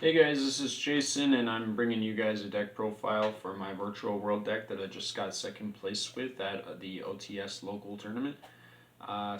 Hey guys, this is Jason, and I'm bringing you guys a deck profile for my virtual world deck that I just got second place with at the OTS local tournament.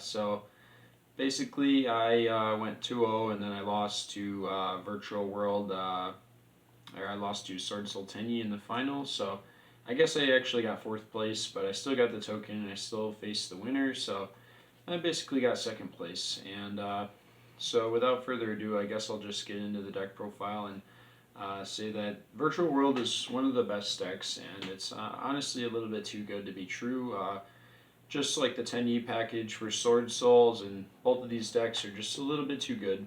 So basically, I went 2-0, and then I lost to virtual world, or I lost to Sword Sultani in the final. So I guess I actually got fourth place, but I still got the token, and I still faced the winner. So I basically got second place, and so without further ado, I guess I'll just get into the deck profile and say that Virtual World is one of the best decks, and it's honestly a little bit too good to be true. Just like the 10E package for Sword Souls, and both of these decks are just a little bit too good.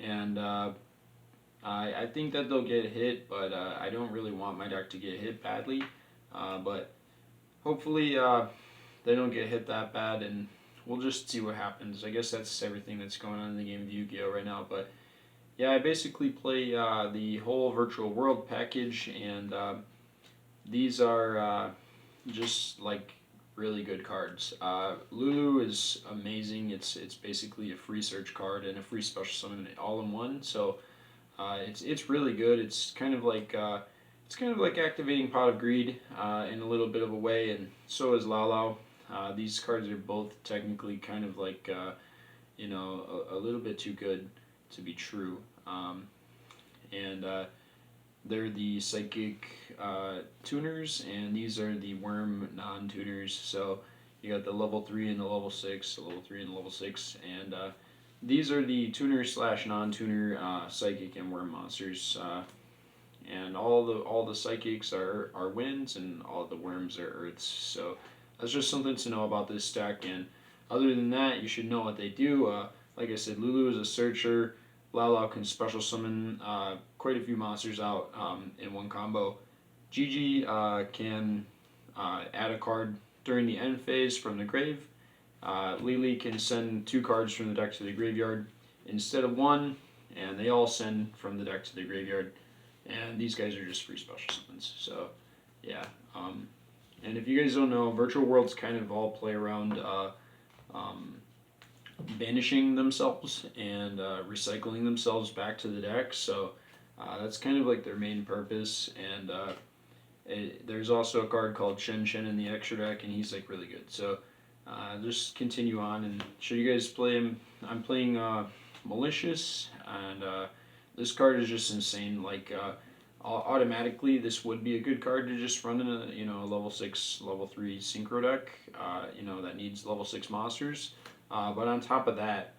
And I think that they'll get hit, but I don't really want my deck to get hit badly. But hopefully they don't get hit that bad, and we'll just see what happens. I guess that's everything that's going on in the game of Yu-Gi-Oh right now. But yeah, I basically play the whole virtual world package, and these are just like really good cards. Lulu is amazing. It's basically a free search card and a free special summon all in one. So it's really good. It's kind of like activating Pot of Greed in a little bit of a way, and so is Lao Lao. These cards are both technically kind of like a little bit too good to be true. And they're the psychic tuners, and these are the worm non-tuners. So you got the level 3 and the level 6, the level 3 and the level 6, and these are the tuner slash non-tuner psychic and worm monsters. And all the psychics are winds, and all the worms are earths. So that's just something to know about this deck. And other than that, you should know what they do. Like I said, Lulu is a searcher. Lala can special summon quite a few monsters out in one combo. Gigi can add a card during the end phase from the grave. Lily can send two cards from the deck to the graveyard instead of one, and they all send from the deck to the graveyard. And these guys are just free special summons. So, yeah. And if you guys don't know, virtual worlds kind of all play around um, banishing themselves and recycling themselves back to the deck. So that's kind of like their main purpose. And there's also a card called Shen Shen in the extra deck, and he's like really good. So just continue on and show you guys play him. I'm playing Malicious, and this card is just insane. Like automatically, this would be a good card to just run in a level 6, level 3 synchro deck. That needs level 6 monsters. But on top of that,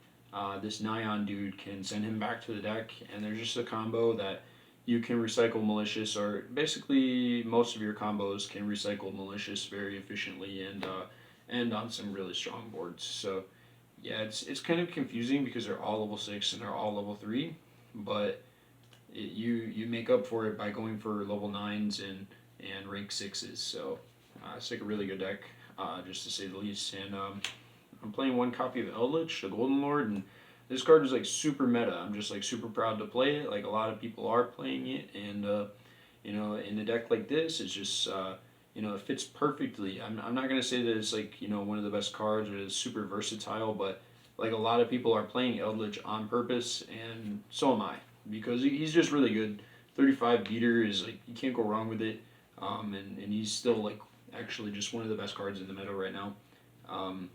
this Nyan dude can send him back to the deck, and there's just a combo that you can recycle Malicious, or basically most of your combos can recycle Malicious very efficiently and on some really strong boards. So yeah, it's kind of confusing because they're all level 6 and they're all level 3, but you make up for it by going for level 9s and rank 6s. So it's like a really good deck, just to say the least. And I'm playing one copy of Eldritch, the Golden Lord, and this card is like super meta. I'm just like super proud to play it. Like a lot of people are playing it, and in a deck like this, it's just it fits perfectly. I'm not gonna say that it's like one of the best cards or it's super versatile, but like a lot of people are playing Eldritch on purpose, and so am I because he's just really good. 35 beater is like you can't go wrong with it, and he's still like actually just one of the best cards in the meta right now. Um,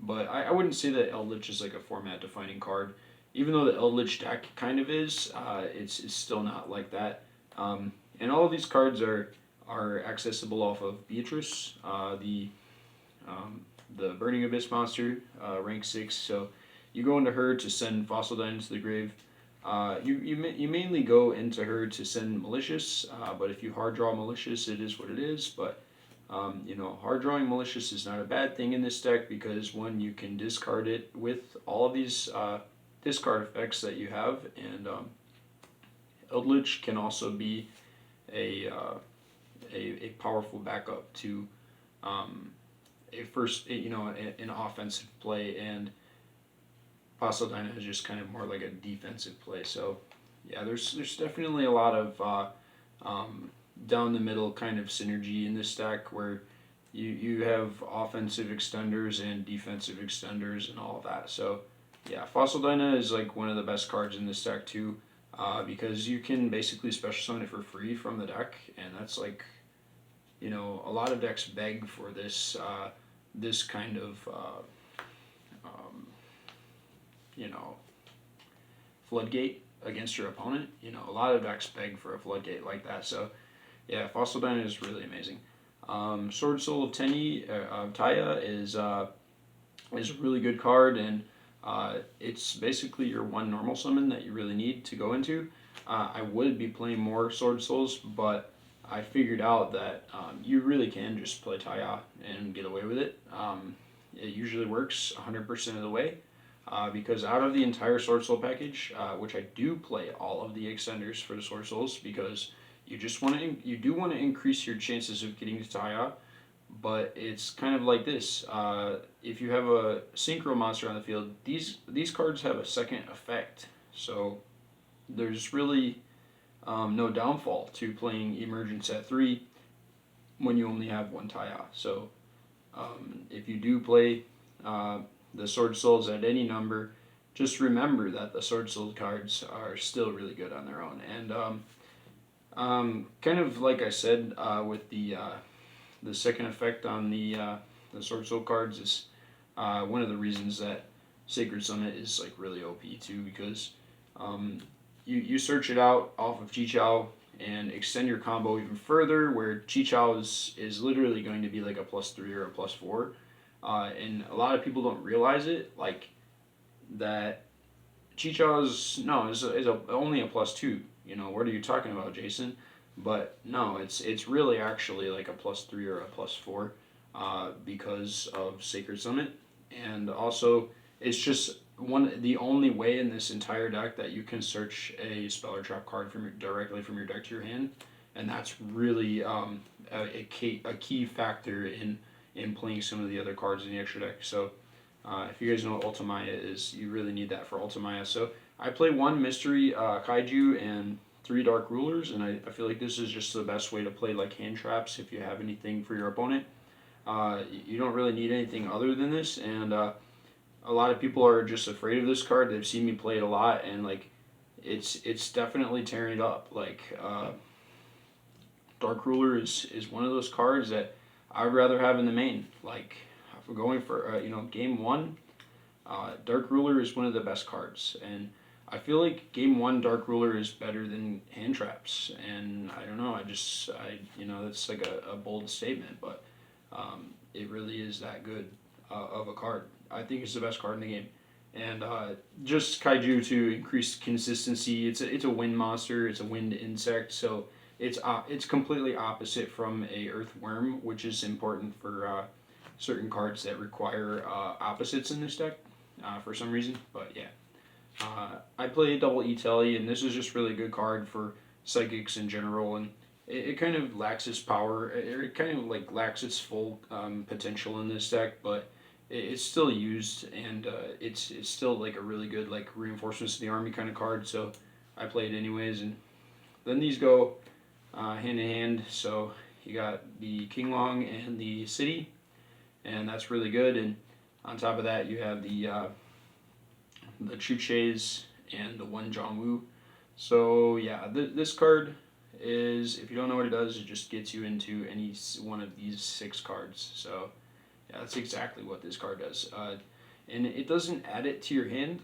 but I wouldn't say that Eldritch is like a format defining card. Even though the Eldritch deck kind of is, it's still not like that. And all of these cards are accessible off of Beatrice, the Burning Abyss monster, rank 6. So you go into her to send Fossil Dyne to the grave. You mainly go into her to send Malicious, but if you hard draw Malicious, it is what it is. But hard drawing Malicious is not a bad thing in this deck because one, you can discard it with all of these discard effects that you have, and Eldritch can also be a a powerful backup to an offensive play, and Pasadena is just kind of more like a defensive play. So yeah, there's definitely a lot of down the middle kind of synergy in this deck where you have offensive extenders and defensive extenders and all of that. So yeah, Fossil Dyna is like one of the best cards in this deck too. because you can basically special summon it for free from the deck, and that's like, a lot of decks beg for this kind of um, you know floodgate against your opponent. A lot of decks beg for a floodgate like that. So yeah, Fossil Dyna is really amazing. Sword Soul of Taya is a really good card, and it's basically your one normal summon that you really need to go into. I would be playing more Sword Souls, but I figured out that you really can just play Taya and get away with it. It usually works 100% of the way. Because out of the entire Sword Soul package, which I do play all of the extenders for the Sword Souls, because you do want to increase your chances of getting to Taya, but it's kind of like this. If you have a synchro monster on the field, these cards have a second effect, so there's really no downfall to playing Emergence at 3 when you only have one Taya. So if you do play the Sword Souls at any number, just remember that the Sword Soul cards are still really good on their own. And kind of like I said with the second effect on the Sword Soul cards is one of the reasons that Sacred Summit is like really OP too, because you search it out off of Chi-Chao and extend your combo even further, where Chi-Chao is literally going to be like a +3 or a +4. And a lot of people don't realize it, like that Chi-Chao is only a +2. What are you talking about, Jason? But no, it's really actually like a +3 or a +4 because of Sacred Summit, and also it's just the only way in this entire deck that you can search a spell or trap card directly from your deck to your hand, and that's really a key factor in playing some of the other cards in the extra deck. So if you guys know what Ultimaya is, you really need that for Ultimaya. So I play 1 Mystery Kaiju and 3 Dark Rulers, and I feel like this is just the best way to play like hand traps if you have anything for your opponent. You don't really need anything other than this, and a lot of people are just afraid of this card. They've seen me play it a lot, and like it's definitely tearing it up. Like Dark Ruler is one of those cards that I would rather have in the main. Like if we're going for game 1, Dark Ruler is one of the best cards, and I feel like game 1 Dark Ruler is better than hand traps. And I don't know, that's like a bold statement, but it really is that good of a card. I think it's the best card in the game. And just Kaiju to increase consistency. It's a wind monster. It's a wind insect, so it's completely opposite from a earthworm, which is important for certain cards that require opposites in this deck for some reason. But yeah, I play double E-Telly, and this is just really good card for psychics in general, and it kind of lacks its power. It kind of like lacks its full potential in this deck, but it's still used, and it's still like a really good like reinforcements to the army kind of card. So I play it anyways, and then these go hand in hand. So you got the King Long and the City, and that's really good. And on top of that, you have the Chuches and the one Jongwoo. So yeah, this card is, if you don't know what it does, it just gets you into any one of these 6 cards. So yeah, that's exactly what this card does. And it doesn't add it to your hand.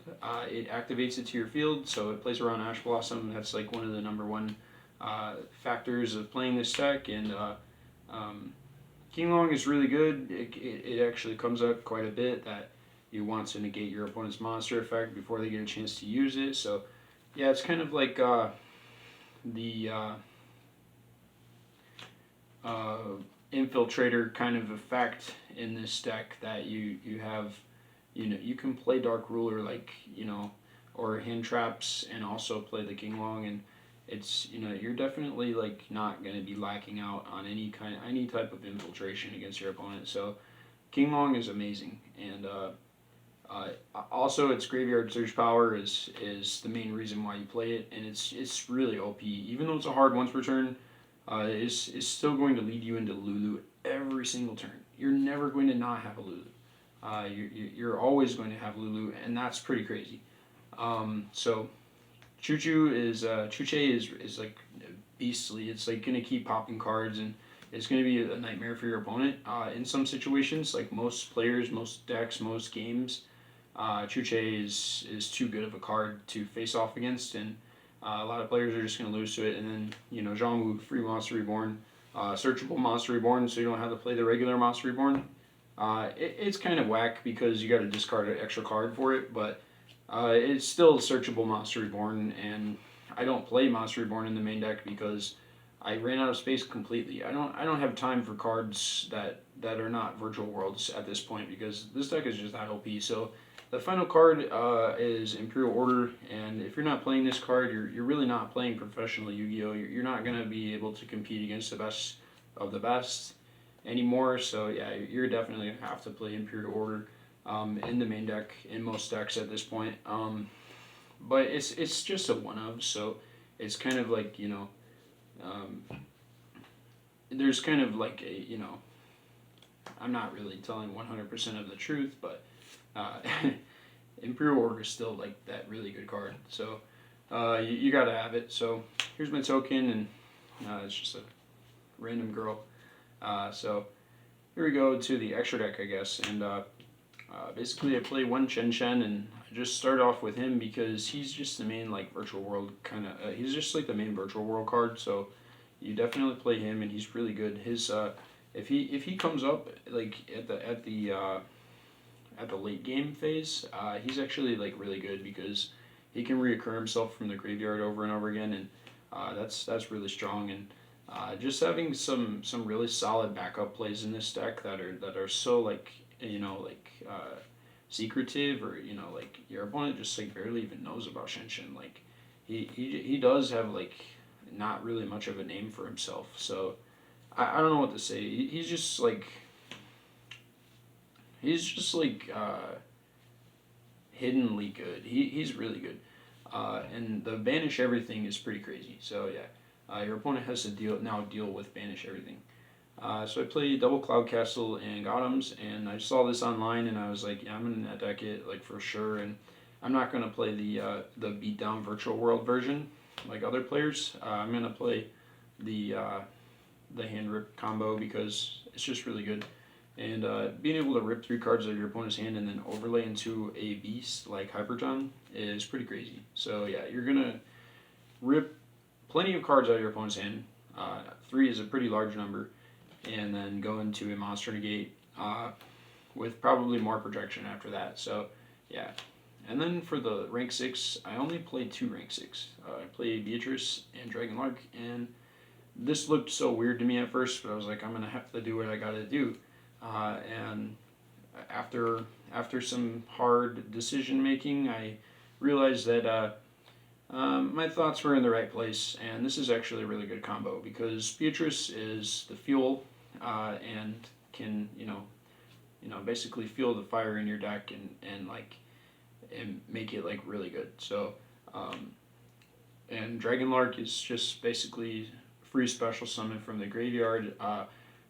It activates it to your field, so it plays around Ash Blossom. That's like one of the number 1 factors of playing this deck. And King Long is really good. It actually comes up quite a bit that you want to negate your opponent's monster effect before they get a chance to use it. So yeah, it's kind of like the infiltrator kind of effect in this deck, that you have, you can play Dark Ruler or hand traps and also play the King Long, and it's you're definitely like not going to be lacking out on any type of infiltration against your opponent. So King Long is amazing, and also its graveyard surge power is the main reason why you play it, and it's really OP. Even though it's a hard once per turn, is still going to lead you into Lulu every single turn. You're never going to not have a Lulu. You're always going to have Lulu, and that's pretty crazy. So Chuche is like beastly. It's like gonna keep popping cards and it's gonna be a nightmare for your opponent. In some situations, like most players, most decks, most games, Chuche is too good of a card to face off against, and a lot of players are just gonna lose to it. And then Zhongwu, free Monster Reborn, searchable Monster Reborn, so you don't have to play the regular Monster Reborn. It's kind of whack because you got to discard an extra card for it, but it's still searchable Monster Reborn, and I don't play Monster Reborn in the main deck because I ran out of space completely. I don't have time for cards that are not virtual worlds at this point because this deck is just that OP. So the final card is Imperial Order, and if you're not playing this card, you're really not playing professional Yu-Gi-Oh. You're not gonna be able to compete against the best of the best anymore. So yeah, you're definitely gonna have to play Imperial Order in the main deck in most decks at this point. But it's just a one of, so it's kind of like um, there's kind of like a I'm not really telling 100% of the truth, but uh, Imperial Order is still like that really good card. So you gotta have it. So here's my token, and it's just a random girl. So here we go to the extra deck, I guess, and basically I play one Chen Chen, and I just start off with him because he's just the main like virtual world kind of. He's just like the main virtual world card, so you definitely play him, and he's really good. His if he comes up like at the late game phase, he's actually like really good because he can reoccur himself from the graveyard over and over again, and that's really strong. And just having some really solid backup plays in this deck that are so like secretive, or like your opponent just like barely even knows about Shenshin. Like he does have like not really much of a name for himself. So I don't know what to say. He's just like hiddenly good. He's really good. And the banish everything is pretty crazy. So yeah, your opponent has to deal with banish everything. So I played double Cloud Castle and Gotham's, and I saw this online, and I was like, yeah, I'm gonna deck it like for sure. And I'm not gonna play the beatdown virtual world version like other players. I'm gonna play the hand rip combo because it's just really good. And being able to rip 3 cards out of your opponent's hand and then overlay into a beast like Hyperton is pretty crazy. So yeah, you're gonna rip plenty of cards out of your opponent's hand. 3 is a pretty large number, and then go into a monster negate with probably more projection after that. So yeah. And then for the rank 6, I only played 2 rank 6. I played Beatrice and Dragonlark, and this looked so weird to me at first, but I was like, I'm gonna have to do what I gotta do. And after some hard decision making, I realized that my thoughts were in the right place, and this is actually a really good combo because Beatrice is the fuel, and can basically fuel the fire in your deck and make it like really good. So and Dragonlark is just basically free special summon from the graveyard,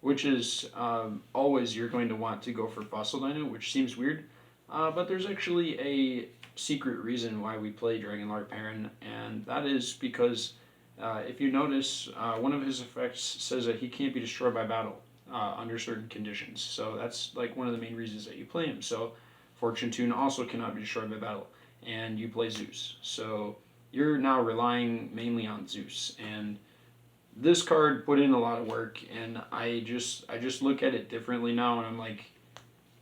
which is always you're going to want to go for Fossil Dino, which seems weird, but there's actually a secret reason why we play Dragonlark Parent, and that is because if you notice, one of his effects says that he can't be destroyed by battle under certain conditions. So that's like one of the main reasons that you play him. So Fortune Tune also cannot be destroyed by battle, and you play Zeus. So you're now relying mainly on Zeus, and this card put in a lot of work, and I just look at it differently now, and I'm like,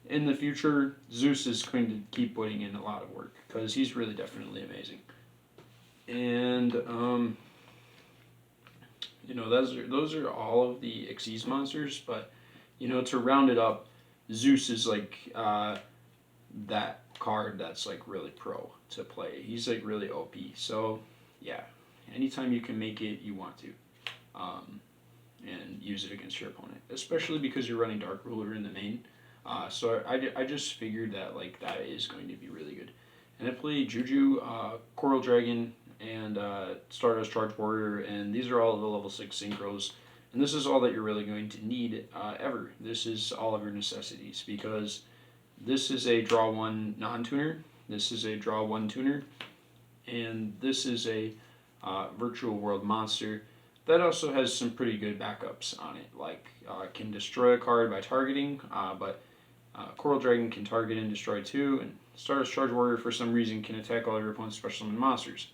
in the future, Zeus is going to keep putting in a lot of work because he's really definitely amazing. And those are all of the Xyz monsters, but to round it up, Zeus is like that card that's like really pro to play. He's like really OP. So yeah, anytime you can make it, you want to. And use it against your opponent, especially because you're running Dark Ruler in the main. So I just figured that like that is going to be really good. And I played Juju, Coral Dragon, and Stardust Charge Warrior, and these are all the level 6 synchros. And this is all that you're really going to need ever. This is all of your necessities because this is a draw 1 non-tuner, this is a draw 1 tuner, and this is a virtual world monster that also has some pretty good backups on it, like can destroy a card by targeting, but Coral Dragon can target and destroy too, and Stardust Charge Warrior for some reason can attack all of your opponent's special summon monsters.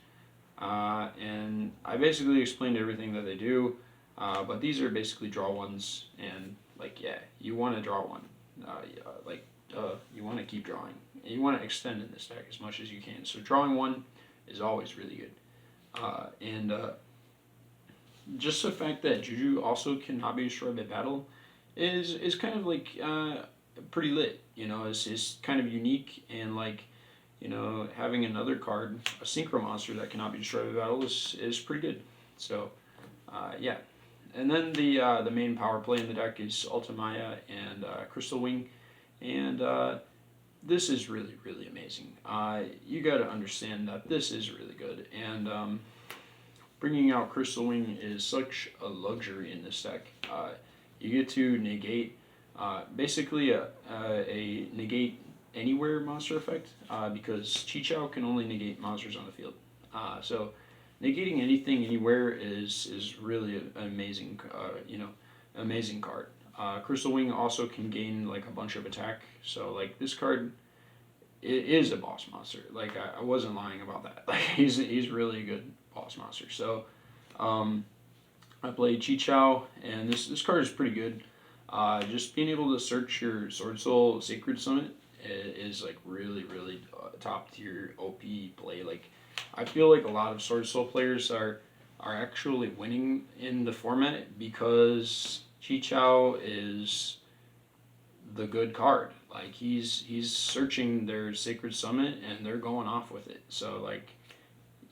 And I basically explained everything that they do, but these are basically draw ones, and like yeah, you want to draw one, you want to keep drawing, and you want to extend in this deck as much as you can. So drawing one is always really good, and just the fact that Juju also cannot be destroyed by battle is kind of like pretty lit. You know, is kind of unique, and like, you know, having another card, a synchro monster that cannot be destroyed by battle is pretty good. So yeah, and then the main power play in the deck is Ultimaya and Crystal Wing, and this is really really amazing. You got to understand that this is really good, and bringing out Crystal Wing is such a luxury in this deck. You get to negate basically a negate anywhere monster effect, because Chichao can only negate monsters on the field. So negating anything anywhere is really an amazing amazing card. Crystal Wing also can gain like a bunch of attack. So like this card is a boss monster. Like I wasn't lying about that. Like he's really a good boss monster. So I played Chichao, and this card is pretty good. Just being able to search your Sword Soul Sacred Summit is like really really top tier OP play. Like I feel like a lot of Sword Soul players are actually winning in the format because Chichao is the good card. Like he's searching their Sacred Summit and they're going off with it. So like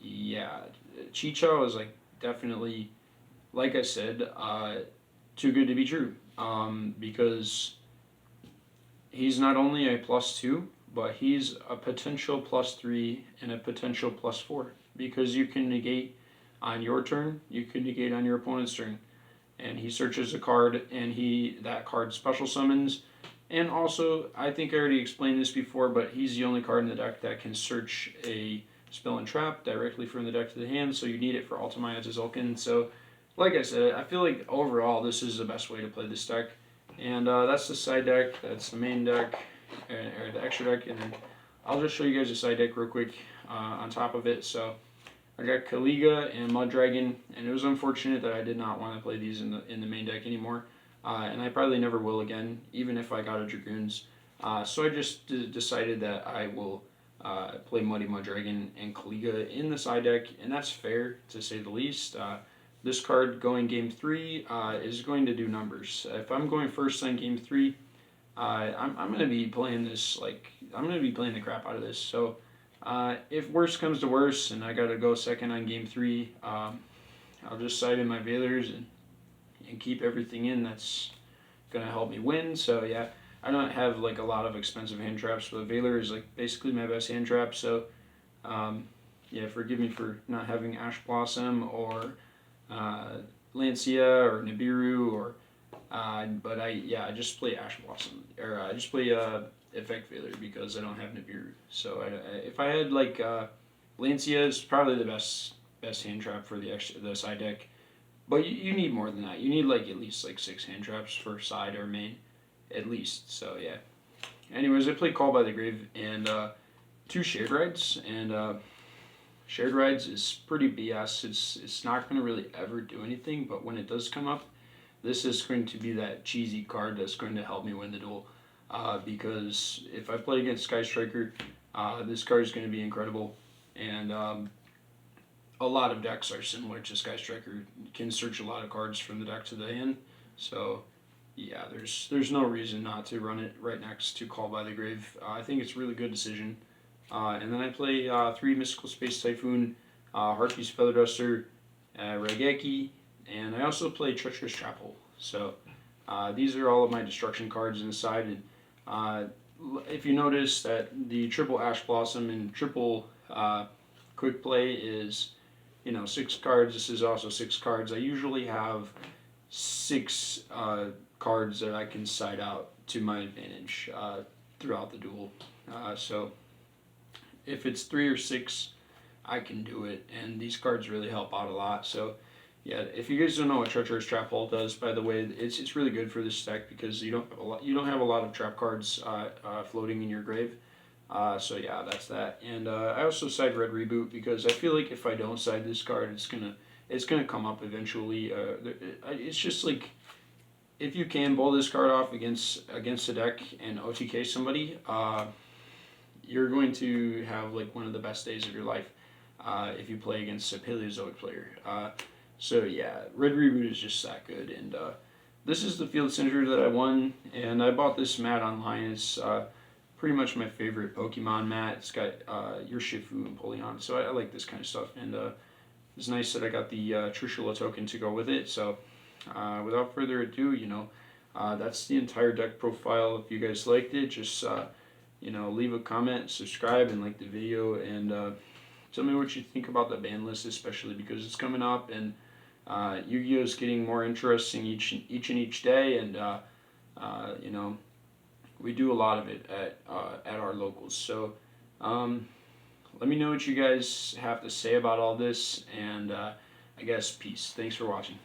yeah, Chichao is like definitely, like I said, too good to be true. Because he's not only a +2, but he's a potential +3 and a potential +4. Because you can negate on your turn, you can negate on your opponent's turn, and he searches a card, and that card special summons. And also, I think I already explained this before, but he's the only card in the deck that can search a spell and trap directly from the deck to the hand, so you need it for Ultimaya to Zulkin. So like I said, I feel like overall this is the best way to play this deck. And that's the side deck, that's the main deck, or the extra deck, and then I'll just show you guys the side deck real quick on top of it. So I got Kaliga and Mud Dragon, and it was unfortunate that I did not want to play these in the main deck anymore. And I probably never will again, even if I got a Dragoons. So I just decided that I will play Muddy Mud Dragon and Kaliga in the side deck, and that's fair to say the least. This card going game 3 is going to do numbers. If I'm going first on game 3, I'm going to be playing this, like, I'm going to be playing the crap out of this. So if worse comes to worse and I got to go second on game 3, I'll just side in my Veilers and keep everything in that's going to help me win. So yeah, I don't have like a lot of expensive hand traps, but the Veiler is like basically my best hand trap. So yeah, forgive me for not having Ash Blossom or Lancia or Nibiru, or but I just play Ash Blossom, or I just play Effect Veiler because I don't have Nibiru. So if I had like Lancia is probably the best hand trap for the side deck, but you need more than that. You need like at least like 6 hand traps for side or main, at least. So yeah. Anyways, I play Call by the Grave and 2 Shared Rides, and Shared Rides is pretty BS. It's not going to really ever do anything, but when it does come up, this is going to be that cheesy card that's going to help me win the duel. Because if I play against Sky Striker, this card is going to be incredible, and a lot of decks are similar to Sky Striker. You can search a lot of cards from the deck to the hand, so yeah, there's no reason not to run it right next to Call by the Grave. I think it's a really good decision. And then I play 3 Mystical Space Typhoon, Heartbeast Feather Duster, Raigeki, and I also play Treacherous Chapel. So these are all of my destruction cards in the side. And if you notice that the triple Ash Blossom and triple Quick Play is 6 cards, this is also 6 cards. I usually have 6 cards that I can side out to my advantage throughout the duel. So if it's 3 or 6, I can do it, and these cards really help out a lot. So yeah, if you guys don't know what Treacherous Trap Hole does, by the way, it's really good for this deck because you don't have a lot of trap cards floating in your grave. So yeah, that's that. And I also side Red Reboot because I feel like if I don't side this card, it's gonna come up eventually. It's just like if you can bowl this card off against a deck and OTK somebody, you're going to have like one of the best days of your life if you play against a Paleozoic player. So yeah, Red Reboot is just that good. And this is the Field Cinder that I won, and I bought this mat online. It's pretty much my favorite Pokemon mat. It's got your Shifu and Polion, so I like this kind of stuff. And it's nice that I got the Trishula token to go with it. So without further ado, that's the entire deck profile. If you guys liked it, just leave a comment, subscribe, and like the video, and tell me what you think about the ban list, especially because it's coming up, and Yu-Gi-Oh is getting more interesting each day, and we do a lot of it at our locals. So let me know what you guys have to say about all this, and I guess peace. Thanks for watching.